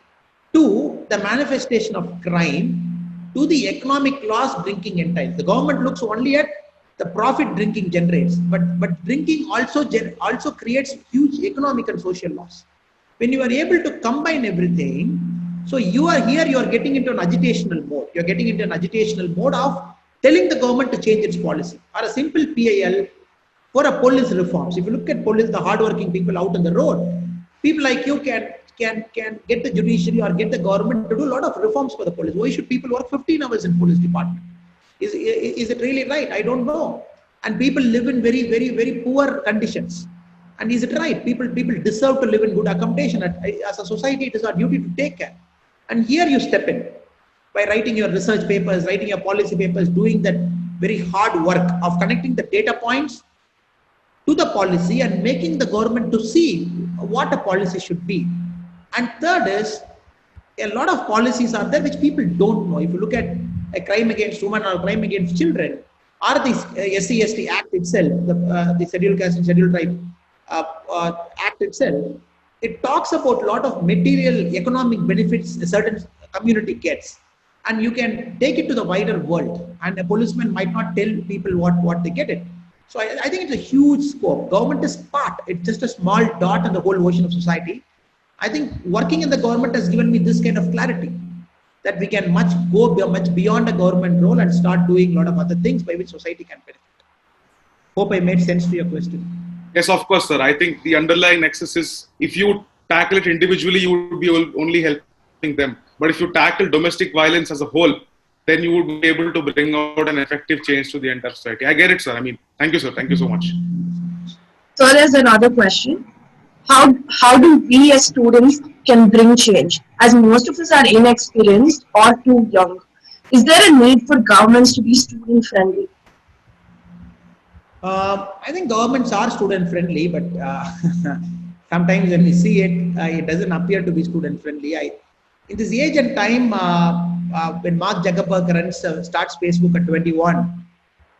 to the manifestation of crime, to the economic loss drinking entails. The government looks only at the profit drinking generates, but drinking also creates huge economic and social loss. When you are able to combine everything, so you are getting into an agitational mode. You're getting into an agitational mode of telling the government to change its policy, or a simple PIL for a police reforms. If you look at police, the hardworking people out on the road, people like you can get the judiciary or get the government to do a lot of reforms for the police. Why should people work 15 hours in police department? Is it really right? I don't know. And people live in very, very, very poor conditions. And is it right? People deserve to live in good accommodation. As a society, it is our duty to take care. And here you step in by writing your research papers, writing your policy papers, doing that very hard work of connecting the data points to the policy and making the government to see what a policy should be. And third is, a lot of policies are there which people don't know. If you look at a crime against women or a crime against children, or the SC/ST Act itself, the Scheduled Caste and Scheduled Tribe Act itself, it talks about a lot of material economic benefits a certain community gets. And you can take it to the wider world, and a policeman might not tell people what they get it. So I think it's a huge scope. Government is part, it's just a small dot in the whole ocean of society. I think working in the government has given me this kind of clarity, that we can go much beyond a government role and start doing a lot of other things by which society can benefit. Hope I made sense to your question. Yes, of course, sir. I think the underlying nexus is, if you tackle it individually, you would be only helping them. But if you tackle domestic violence as a whole, then you would be able to bring out an effective change to the entire society. I get it, sir. I mean, thank you, sir. Thank you so much. So there's another question. How do we as students can bring change, as most of us are inexperienced or too young? Is there a need for governments to be student friendly? I think governments are student friendly, but sometimes when we see it, it doesn't appear to be student friendly. In this age and time, when Mark Zuckerberg starts Facebook at 21,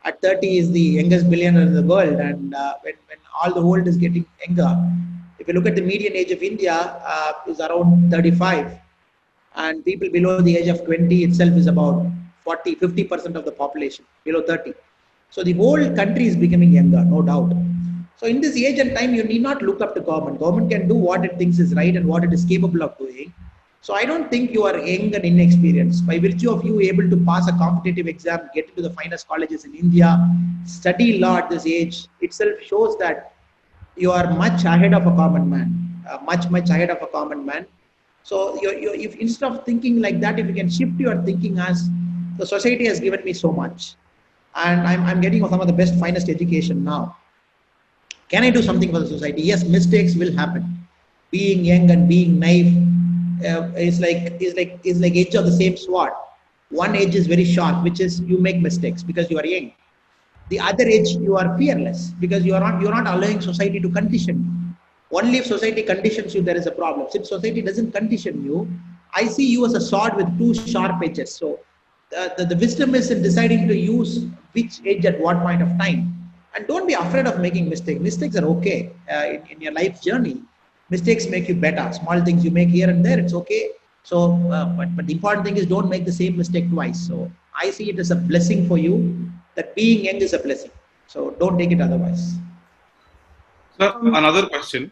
at 30 is the youngest billionaire in the world, and when all the world is getting younger. If you look at the median age of India, is around 35, and people below the age of 20 itself is about 50% of the population, below 30. So the whole country is becoming younger, no doubt. So in this age and time, you need not look up to government. Government can do what it thinks is right and what it is capable of doing. So I don't think you are young and inexperienced. By virtue of you able to pass a competitive exam, get into the finest colleges in India, study law at this age, itself shows that you are much ahead of a common man, much ahead of a common man. So if instead of thinking like that, if you can shift your thinking as, the society has given me so much, and I'm getting some of the best, finest education now. Can I do something for the society? Yes, mistakes will happen. Being young and being naive is like edge of the same sword. One edge is very sharp, which is you make mistakes because you are young. The other edge, you are fearless because you're not allowing society to condition you. Only if society conditions you, there is a problem. Since society doesn't condition you, I see you as a sword with two sharp edges. So the wisdom is in deciding to use which edge at what point of time. And don't be afraid of making mistakes. Mistakes are okay in your life journey. Mistakes make you better. Small things you make here and there, it's okay. So, but the important thing is don't make the same mistake twice. So I see it as a blessing for you. That being young is a blessing. So don't take it otherwise. Sir, another question.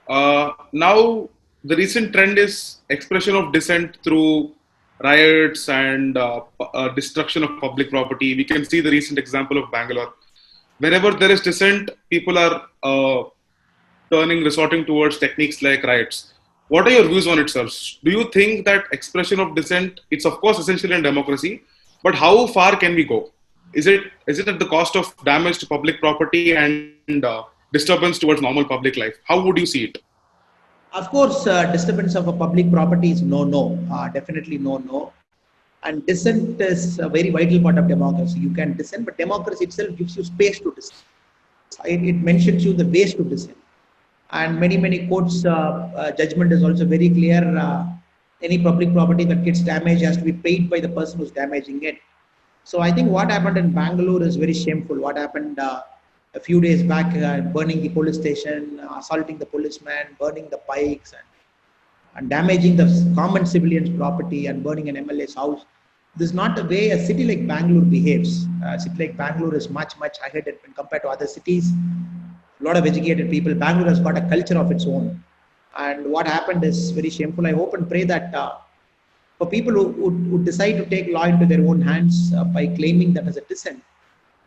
Now, the recent trend is expression of dissent through riots and destruction of public property. We can see the recent example of Bangalore. Wherever there is dissent, people are resorting towards techniques like riots. What are your views on it, sir? Do you think that expression of dissent, it's of course essential in democracy, but how far can we go? Is it at the cost of damage to public property and disturbance towards normal public life? How would you see it? Of course, disturbance of a public property is no, definitely no. And dissent is a very vital part of democracy. You can dissent, but democracy itself gives you space to dissent. It mentions you the ways to dissent. And many courts' judgment is also very clear. Any public property that gets damaged has to be paid by the person who's damaging it. So I think what happened in Bangalore is very shameful. What happened a few days back, burning the police station, assaulting the policeman, burning the bikes, and damaging the common civilians' property and burning an MLA's house. This is not the way a city like Bangalore behaves. A city like Bangalore is much ahead when compared to other cities. A lot of educated people. Bangalore has got a culture of its own. And what happened is very shameful. I hope and pray that for people who decide to take law into their own hands by claiming that as a dissent,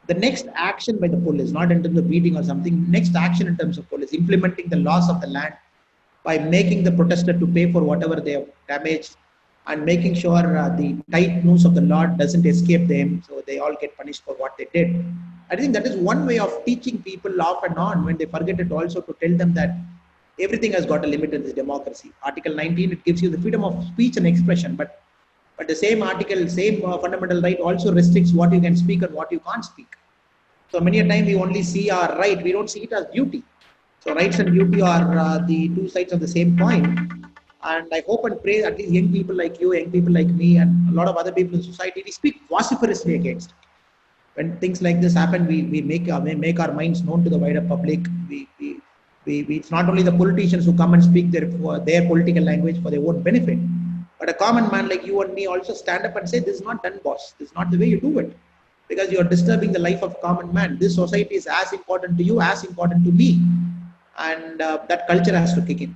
the next action by the police, not in terms of beating or something, next action in terms of police, implementing the laws of the land by making the protester to pay for whatever they have damaged and making sure the tight noose of the law doesn't escape them, so they all get punished for what they did. I think that is one way of teaching people off and on when they forget it, also to tell them that everything has got a limit in this democracy. Article 19, it gives you the freedom of speech and expression, but the same article, same fundamental right also restricts what you can speak and what you can't speak. So many a time we only see our right, we don't see it as duty. So rights and duty are the two sides of the same coin. And I hope and pray at least young people like you, young people like me, and a lot of other people in society, we speak vociferously against it. When things like this happen, we make our minds known to the wider public. It's not only the politicians who come and speak their political language for their own benefit, but a common man like you and me also stand up and say, this is not done, boss. This is not the way you do it. Because you are disturbing the life of a common man. This society is as important to you, as important to me. And that culture has to kick in.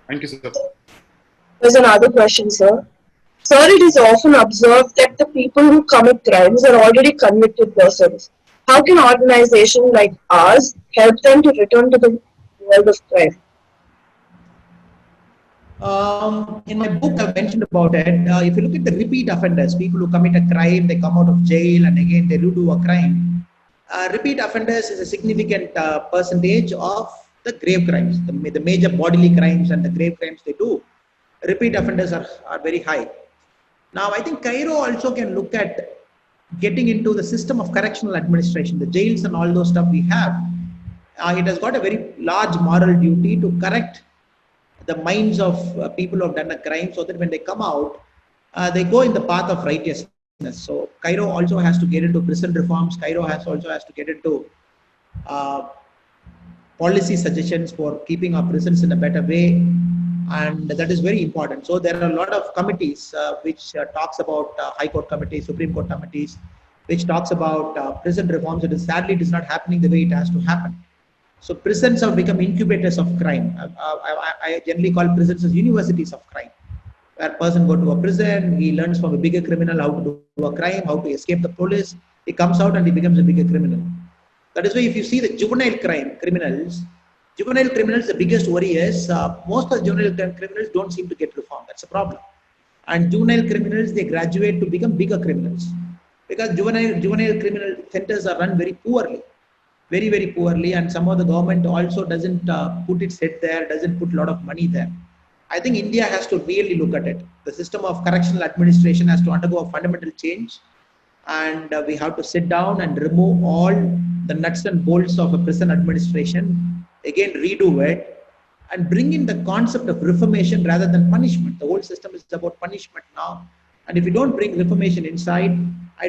Thank you, sir. There's another question, sir. Sir, it is often observed that the people who commit crimes are already convicted persons. How can organizations like ours help them to return to the world of crime? In my book, I've mentioned about it. If you look at the repeat offenders, people who commit a crime, they come out of jail and again they redo a crime. Repeat offenders is a significant percentage of the grave crimes, the major bodily crimes and the grave crimes they do. Repeat offenders are very high. Now, I think Cairo also can look at getting into the system of correctional administration, the jails and all those stuff we have. It has got a very large moral duty to correct the minds of people who have done a crime so that when they come out, they go in the path of righteousness. So Cairo also has to get into prison reforms. Cairo also has to get into policy suggestions for keeping our prisons in a better way. And that is very important. So there are a lot of committees which talks about High Court committees, Supreme Court committees, which talks about prison reforms. Sadly, it is not happening the way it has to happen. So prisons have become incubators of crime. I generally call prisons as universities of crime, where a person goes to a prison, he learns from a bigger criminal how to do a crime, how to escape the police. He comes out and he becomes a bigger criminal. That is why if you see the juvenile criminals, the biggest worry is most of the juvenile criminals don't seem to get reformed. That's a problem. And juvenile criminals, they graduate to become bigger criminals because juvenile criminal centers are run very poorly. Very, very poorly, and somehow the government also doesn't put its head there, doesn't put a lot of money there. I think India has to really look at it. The system of correctional administration has to undergo a fundamental change, and we have to sit down and remove all the nuts and bolts of a prison administration, again redo it, and bring in the concept of reformation rather than punishment. The whole system is about punishment now. And if you don't bring reformation inside,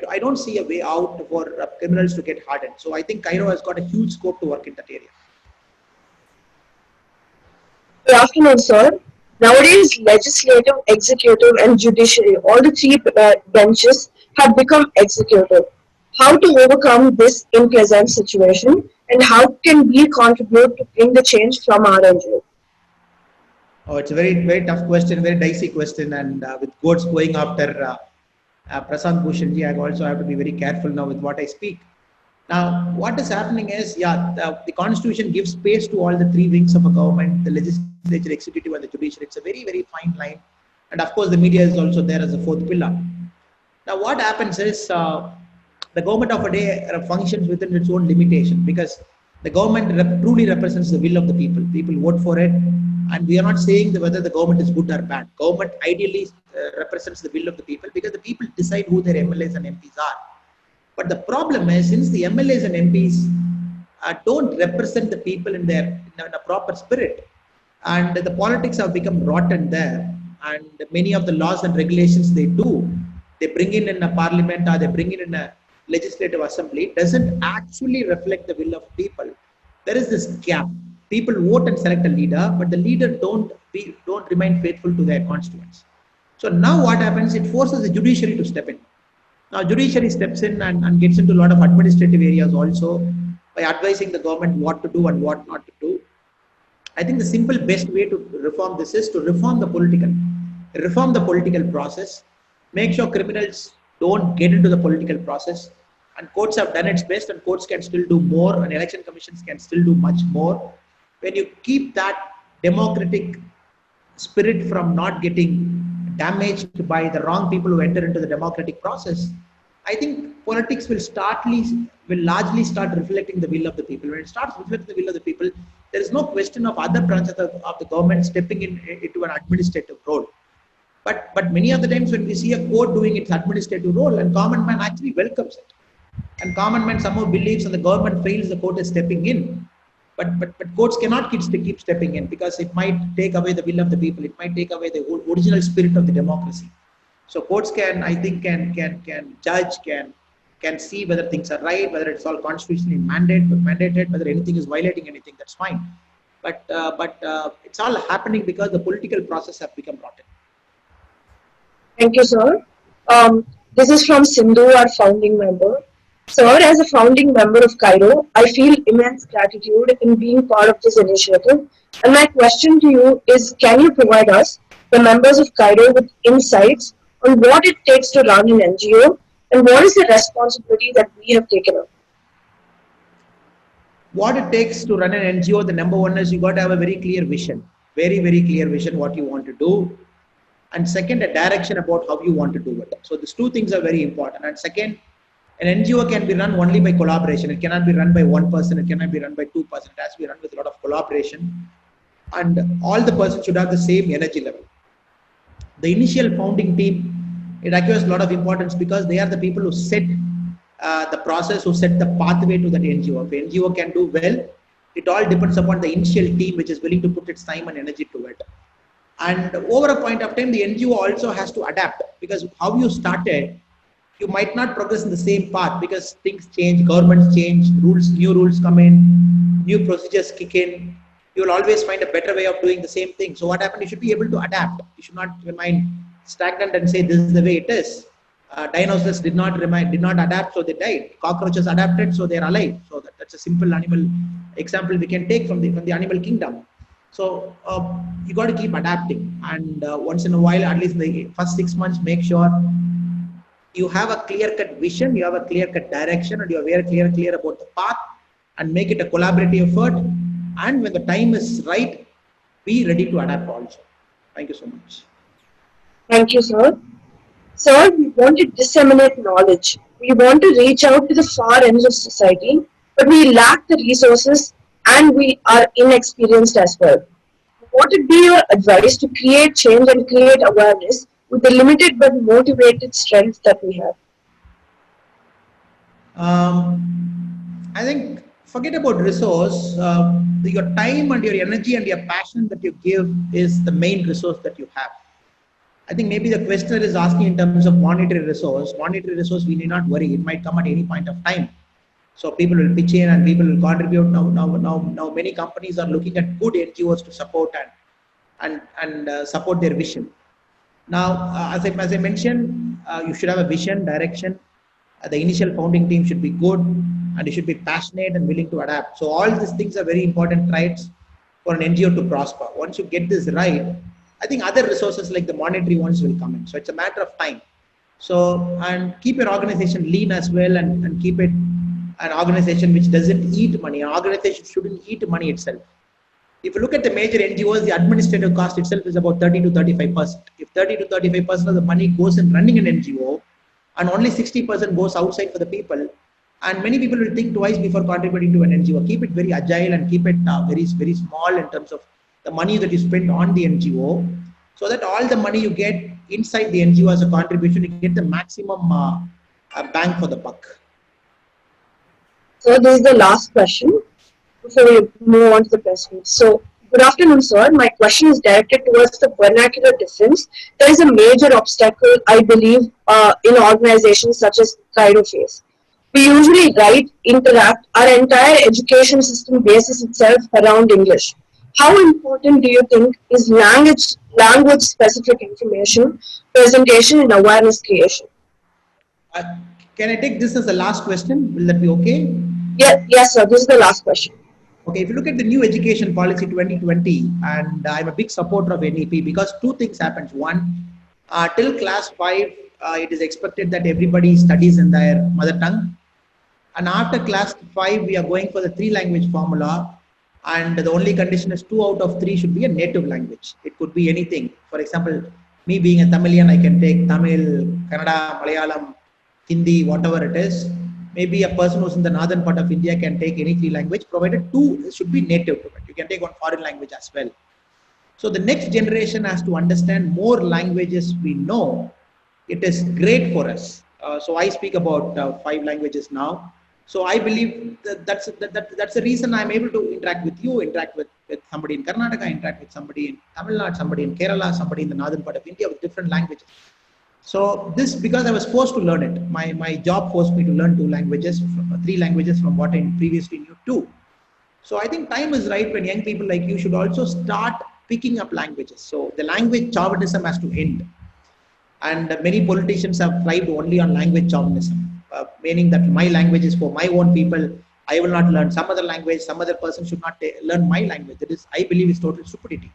I don't see a way out for criminals to get hardened. So I think Cairo has got a huge scope to work in that area. Good afternoon, sir. Nowadays, legislative, executive, and judiciary, all the three benches have become executive. How to overcome this unpleasant situation, and how can we contribute to bring the change from our NGO? Oh, it's a very, very tough question, very dicey question, and with courts going after Prashant Bhushanji, I also have to be very careful now with what I speak. Now, what is happening is, the Constitution gives space to all the three wings of a government, the legislature, executive, and the judiciary. It's a very, very fine line, and of course, the media is also there as a fourth pillar. Now, what happens is the government of a day functions within its own limitation, because the government truly represents the will of the people. People vote for it. And we are not saying whether the government is good or bad. Government ideally represents the will of the people, because the people decide who their MLAs and MPs are. But the problem is, since the MLAs and MPs don't represent the people in a proper spirit, and the politics have become rotten there, and many of the laws and regulations they bring in a parliament, or they bring in a legislative assembly, doesn't actually reflect the will of people. There is this gap. People vote and select a leader, but the leader don't remain faithful to their constituents. So now what happens? It forces the judiciary to step in. Now judiciary steps in and gets into a lot of administrative areas also, by advising the government what to do and what not to do. I think the simple best way to reform this is to reform the political process, make sure criminals don't get into the political process, and courts have done its best, and courts can still do more, and election commissions can still do much more. When you keep that democratic spirit from not getting damaged by the wrong people who enter into the democratic process, I think politics will largely start reflecting the will of the people. When it starts reflecting the will of the people, there is no question of other branches of the government stepping into an administrative role. But many of the times when we see a court doing its administrative role, and common man actually welcomes it, and common man somehow believes, and the government fails, the court is stepping in. But courts cannot keep stepping in, because it might take away the will of the people. It might take away the original spirit of the democracy. So courts can judge, can see whether things are right, whether it's all constitutionally mandated, whether anything is violating anything. That's fine. But it's all happening because the political process has become rotten. Thank you, sir. This is from Sindhu, our founding member. Sir, as a founding member of Cairo, I feel immense gratitude in being part of this initiative. And my question to you is, can you provide us, the members of Cairo, with insights on what it takes to run an NGO, and what is the responsibility that we have taken up? What it takes to run an NGO, the number one is you got to have a very clear vision, very, very clear vision what you want to do. And second, a direction about how you want to do it. So these two things are very important. And second, an NGO can be run only by collaboration. It cannot be run by one person. It cannot be run by two persons. It has to be run with a lot of collaboration. And all the persons should have the same energy level. The initial founding team, it acquires a lot of importance, because they are the people who set the process, who set the pathway to that NGO. If NGO can do well, it all depends upon the initial team which is willing to put its time and energy to it. And over a point of time, the NGO also has to adapt, because how you started, you might not progress in the same path, because things change, governments change, new rules come in, new procedures kick in. You will always find a better way of doing the same thing. So what happened? You should be able to adapt. You should not remain stagnant and say this is the way it is. Dinosaurs did not adapt, so they died. Cockroaches adapted, so they are alive. So that's a simple animal example we can take from the animal kingdom. So you got to keep adapting, and once in a while, at least in the first 6 months, make sure you have a clear-cut vision, you have a clear-cut direction, and you are very clear about the path, and make it a collaborative effort. And when the time is right, be ready to adapt also. Thank you so much. Thank you, sir. Sir, we want to disseminate knowledge. We want to reach out to the far ends of society, but we lack the resources and we are inexperienced as well. What would be your advice to create change and create awareness with the limited but motivated strength that we have? I think forget about resource. Your time and your energy and your passion that you give is the main resource that you have. I think maybe the questioner is asking in terms of monetary resource. Monetary resource, we need not worry. It might come at any point of time. So people will pitch in and people will contribute. Now many companies are looking at good NGOs to support and support their vision. Now, as I mentioned, you should have a vision, direction. The initial founding team should be good, and you should be passionate and willing to adapt. So all these things are very important traits for an NGO to prosper. Once you get this right, I think other resources like the monetary ones will come in. So it's a matter of time. So, and keep your organization lean as well, and keep it an organization which doesn't eat money. An organization shouldn't eat money itself. If you look at the major NGOs, the administrative cost itself is about 30 to 35%. If 30 to 35% of the money goes in running an NGO, and only 60% goes outside for the people, and many people will think twice before contributing to an NGO. Keep it very agile and keep it very small in terms of the money that you spend on the NGO, so that all the money you get inside the NGO as a contribution, you get the maximum bang for the buck. So this is the last question before we move on to the question. So, good afternoon, sir. My question is directed towards the vernacular difference. There is a major obstacle, I believe, in organizations such as Cairo face. We usually write, interact, our entire education system bases itself around English. How important do you think is language specific information, presentation, and awareness creation? Can I take this as the last question? Will that be okay? Yes, sir. This is the last question. Okay, if you look at the new education policy 2020, and I'm a big supporter of NEP, because two things happens. One, till class 5, it is expected that everybody studies in their mother tongue. And after class 5, we are going for the 3-language formula. And the only condition is 2 out of 3 should be a native language. It could be anything. For example, me being a Tamilian, I can take Tamil, Kannada, Malayalam, Hindi, whatever it is. Maybe a person who's in the northern part of India can take any 3 language, provided 2 should be native to it. You can take one foreign language as well. So the next generation has to understand more languages we know. It is great for us. So I speak about 5 languages now. So I believe that's the reason I'm able to interact with you, interact with somebody in Karnataka, interact with somebody in Tamil Nadu, somebody in Kerala, somebody in the northern part of India with different languages. So this, because I was forced to learn it. My job forced me to learn 2 languages, 3 languages from what I previously knew 2. So I think time is right when young people like you should also start picking up languages. So the language chauvinism has to end. And many politicians have thrived only on language chauvinism, meaning that my language is for my own people. I will not learn some other language. Some other person should not learn my language. That is, I believe, is total stupidity.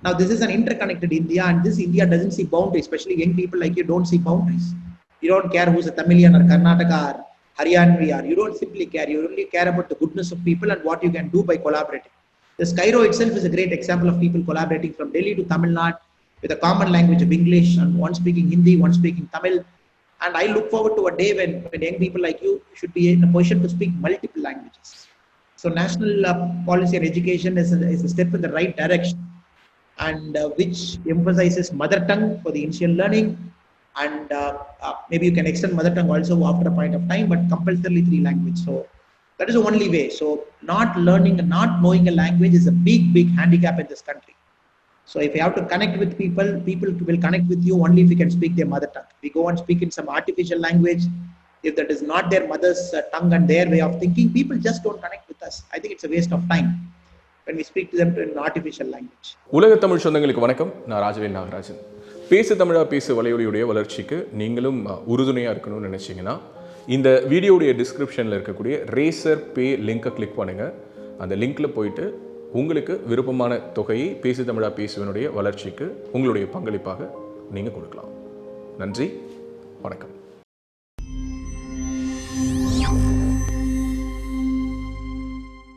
Now, this is an interconnected India, and this India doesn't see boundaries, especially young people like you don't see boundaries. You don't care who's a Tamilian or Karnataka or Haryanvi, or you don't simply care. You only care about the goodness of people and what you can do by collaborating. This Cairo itself is a great example of people collaborating from Delhi to Tamil Nadu with a common language of English, and one speaking Hindi, one speaking Tamil. And I look forward to a day when young people like you should be in a position to speak multiple languages. So national policy on education is a step in the right direction, and which emphasizes mother tongue for the initial learning, and maybe you can extend mother tongue also after a point of time, but compulsorily 3 languages. So that is the only way. So not learning and not knowing a language is a big handicap in this country. So if you have to connect with people, people will connect with you only if you can speak their mother tongue. If we go and speak in some artificial language, if that is not their mother's tongue and their way of thinking, people just don't connect with us. I think it's a waste of time when we speak to them in an artificial language. உலக தமிழ் சொந்தங்களுக்கு வணக்கம். நான் ராஜவேல் நாகராஜன். பேசு தமிழா பேசு வலையொலியுடைய வளர்ச்சிக்கு நீங்களும் உறுதுணையாக இருக்கணும்னு நினச்சிங்கன்னா இந்த வீடியோடைய டிஸ்கிரிப்ஷனில் இருக்கக்கூடிய ரேசர் பே லிங்கை கிளிக் பண்ணுங்கள். அந்த லிங்க்கில் போயிட்டு உங்களுக்கு விருப்பமான தொகையை பேசு தமிழா பேசுவனுடைய வளர்ச்சிக்கு உங்களுடைய பங்களிப்பாக நீங்கள் கொடுக்கலாம். நன்றி, வணக்கம்.